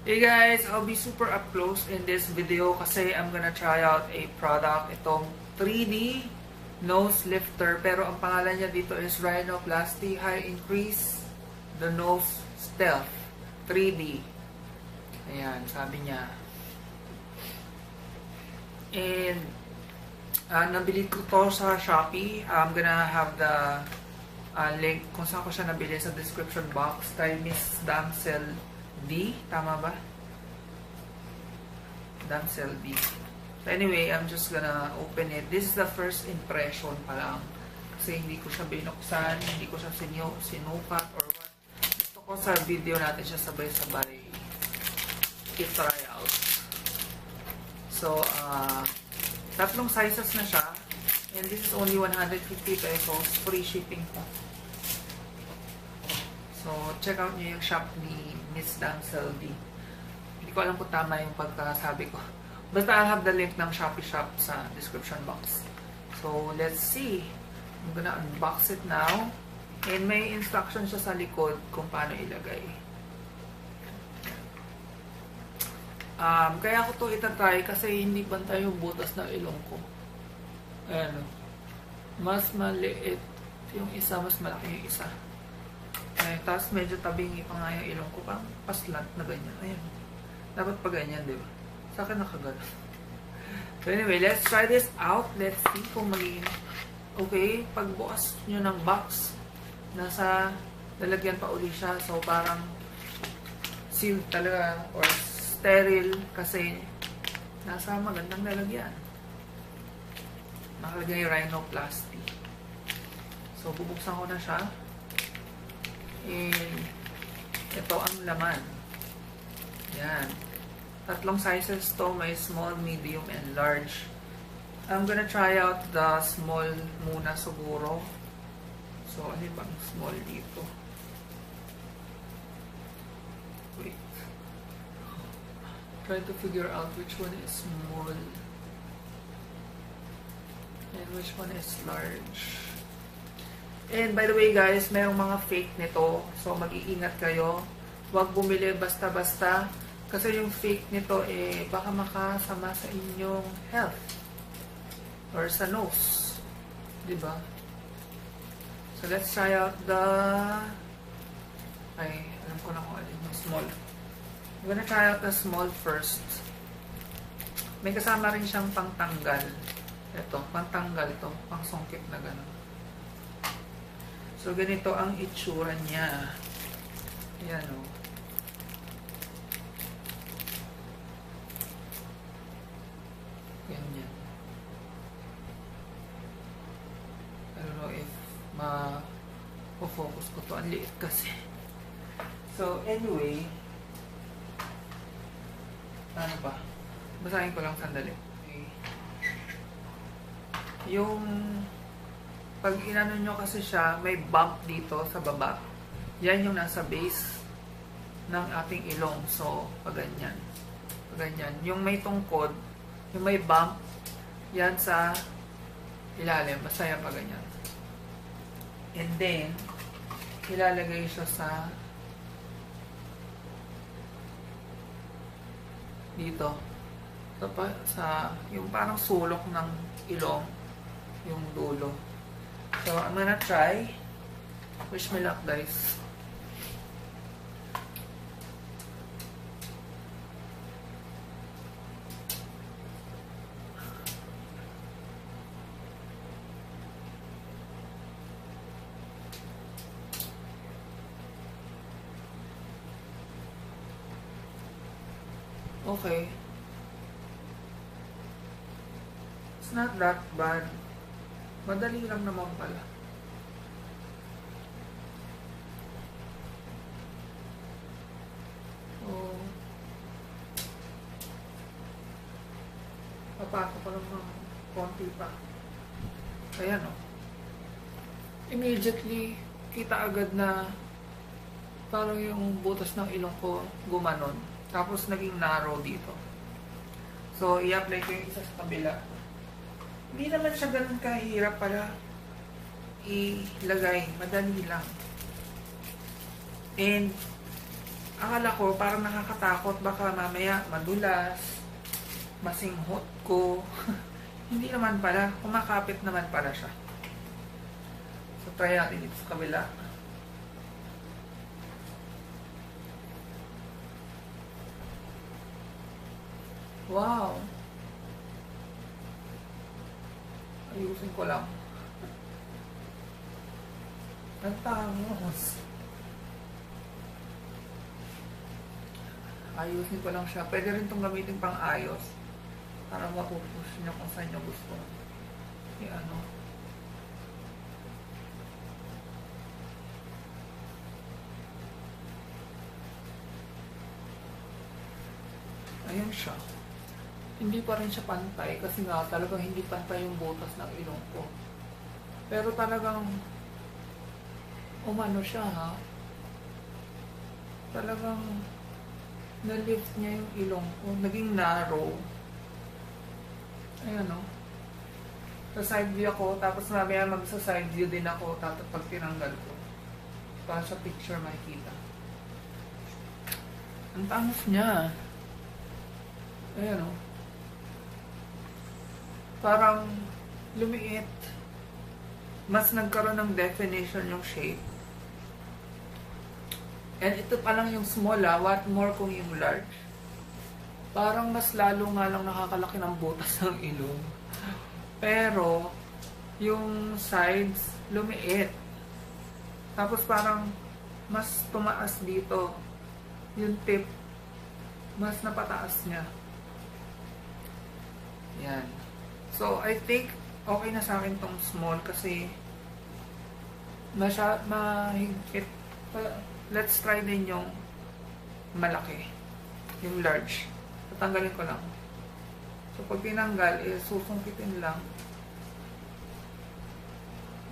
Hey guys, I'll be super up close in this video kasi I'm gonna try out a product. Itong 3D nose lifter. Pero ang pangalan niya dito is Rhinoplasty High Increase the Nose Stealth 3D. Ayan, sabi niya. And nabili ko to sa Shopee. I'm gonna have the link kung saan ko siya nabili sa description box kay Miss Damsel D, tama ba? Damsel D. So anyway, I'm just gonna open it. This is the first impression pa lang. Kasi hindi ko siya binuksan, hindi ko siya sinukat or what. Gusto ko sa video natin siya sabay-sabay i-try out. So, tatlong sizes na siya. And this is only 150 pesos. Free shipping pa. So, check out nyo yung shop ni Miss Damsel D. Hindi ko alam kung tama yung pagkasabi ko. Basta I'll have the link ng Shopee shop sa description box. So, let's see. I'm gonna unbox it now. And may instruction siya sa likod kung paano ilagay. Kaya ko to itatry kasi hindi pantay yung butas ng ilong ko. Ayan. Mas maliit yung isa, mas malaki yung isa. Tapos medyo tabing pa nga yung ilong ko. Parang paslant na ganyan. Ayan. Dapat pa ganyan, di ba? Sa akin nakagano. So anyway, let's try this out. Let's see kung magiging okay. Pagbukas nyo ng box, nasa lalagyan pa uli siya. So parang sealed talaga or sterile kasi nasa magandang lalagyan. Nakalagay yung Rhinoplasty. So bubuksan ko na siya. And ito ang laman. Yan. Tatlong sizes to. May small, medium, and large. I'm gonna try out the small muna siguro. So, ano bang small dito? Wait. Try to figure out which one is small. And which one is large. And by the way guys, mayroong mga fake nito. So mag-iingat kayo. Huwag bumili basta-basta. Kasi yung fake nito baka makasama sa inyong health. Or sa nose. Diba? So let's try out the... Ay, alam ko na kung alin yung small. I'm gonna try out the small first. May kasama rin siyang pangtanggal. Ito, pangtanggal ito. Pangsungkit na gano'n. So, ganito ang itsura niya. Ayan o. Ganyan. I don't know if ma-focus ko to. Ang liit kasi. So, anyway. Ano ba? Basahin ko lang sandali. Okay. Yung... Pag inano nyo kasi siya, may bump dito sa baba. Yan yung nasa base ng ating ilong. So, pag ganyan. Pag ganyan. Yung may tungkod, yung may bump, yan sa ilalim. Masaya pag ganyan. And then, ilalagay siya sa dito. Sa yung parang sulok ng ilong, yung dulo. So, I'm gonna try. Wish me luck, guys. Okay. It's not that bad. Madali lang naman pala. So, papasok ko lang ng konti pa. Ayan o. Immediately, kita agad na parang yung butas ng ilong ko gumanon. Tapos naging narrow dito. So, i-apply ko yung isa sa kabila. Hindi naman siya ganun kahirap pala ilagay. Madali lang. And akala ko parang nakakatakot, baka mamaya madulas, masinghot ko. Hindi naman pala, kumakapit naman pala siya. So try natin dito sa kabila. Wow! Ayusin ko lang. Ang tangos. Ayusin ko lang siya. Pwede rin itong gamitin pang ayos. Para mapupush nyo kung saan nyo gusto. I-ano. Ayan siya. Hindi pa rin siya pantay kasi nga talagang hindi pantay yung butas ng ilong ko. Pero talagang umano siya ha. Talagang na-lift niya yung ilong ko. Naging narrow. Ayan o. Sa side view ako. Tapos mamaya magsa side view din ako. Tapos pag tinanggal ko. Para sa picture makikita. Ang tangos niya. Ayan o. Parang lumiit. Mas nagkaroon ng definition yung shape. And ito pa lang yung small ha. What more kung yung large? Parang mas lalo nga lang nakakalaki ng butas ng ilong. Pero, yung sides, lumiit. Tapos parang mas tumaas dito. Yung tip, mas napataas niya. Yan. So, I think okay na sa akin tong small kasi mahigpit. Let's try din yung malaki. Yung large. Tatanggalin ko lang. So, pag tinanggal, susungkitin lang.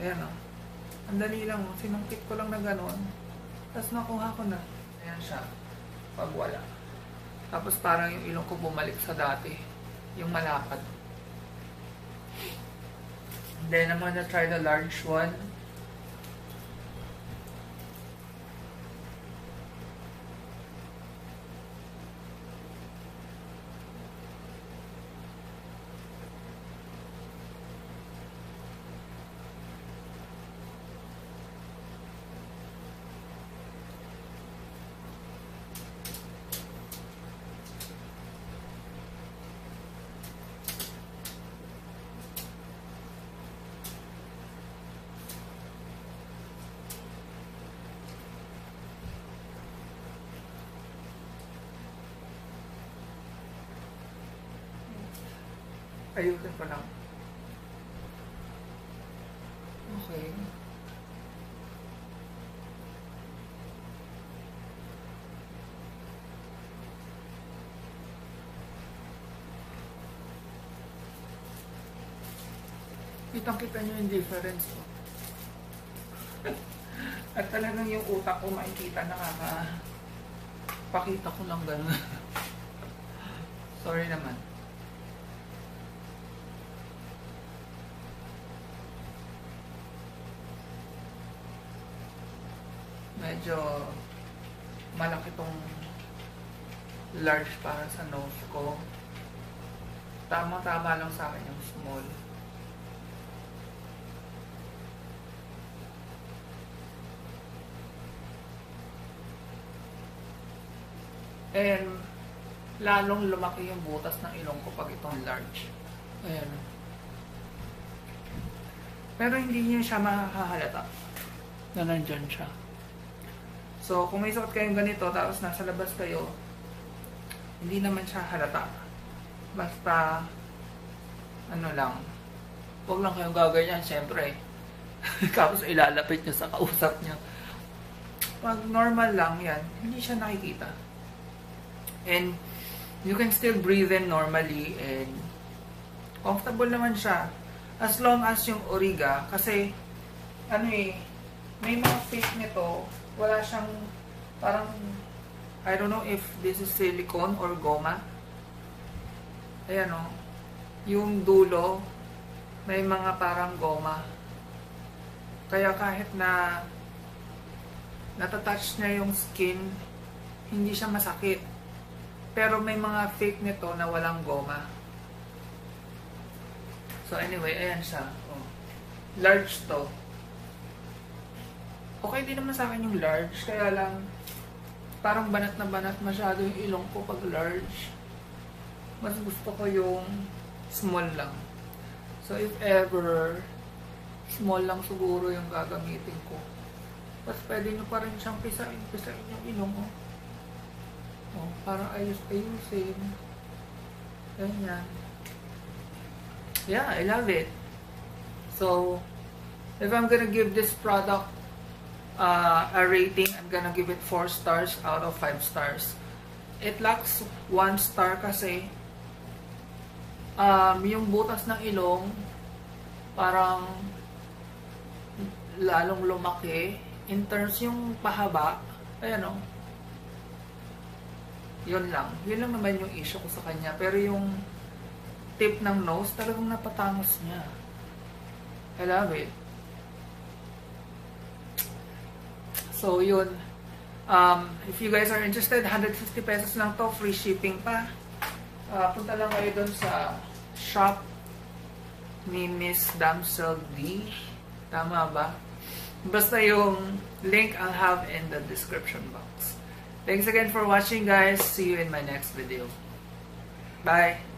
Ayan o. Ang dali lang o. Sinungkit ko lang na gano'n. Tapos nakuha ko na. Ayan siya. Pag wala. Tapos parang yung ilong ko bumalik sa dati. Yung malapad. Then, I'm gonna try the large one. Ayusin ko lang. Okay. Kitang-kita nyo yung difference ko. At talagang yung utak ko makikita, pakita ko lang gano'n. Sorry naman. Medyo malaki tong large para sa nose ko. Tama-tama lang sa akin yung small. And lalong lumaki yung butas ng ilong ko pag itong large. Ayan. Pero hindi niya siya makakahalata na nandyan siya. So, kung may suot kayong ganito, tapos nasa labas kayo, hindi naman siya halata. Basta, ano lang, huwag lang kayong gaganyan, syempre. Tapos ilalapit nyo sa kausap nyo. Pag normal lang yan, hindi siya nakikita. And, you can still breathe in normally, and comfortable naman siya. As long as yung origa, kasi, may mga fit nito, wala siyang parang, I don't know if this is silicone or goma. Ayan o. Yung dulo, may mga parang goma. Kaya kahit na natatouch niya yung skin, hindi siya masakit. Pero may mga fake nito na walang goma. So anyway, ayan siya. Oh. Large to. Okay din naman sa akin yung large, kaya lang parang banat na banat masyado yung ilong ko pag large. Mas gusto ko yung small lang. So if ever, small lang siguro yung gagamitin ko. Tapos pwede nyo pa rin siyang pisain yung ilong ko. Oh, parang ayusin. Ganyan. Yeah, I love it. So, if I'm gonna give this product a rating, I'm gonna give it 4 stars out of 5 stars. It lacks 1 star kasi yung butas ng ilong parang lalong lumaki. In terms yung pahaba, ayan o. Yun lang naman yung issue ko sa kanya. Pero yung tip ng nose, talagang napatangos niya. I love it. So, yun. If you guys are interested, 150 pesos lang to. Free shipping pa. Punta lang kayo dun sa shop ni Miss Damsel D. Tama ba? Basta yung link I'll have in the description box. Thanks again for watching, guys. See you in my next video. Bye!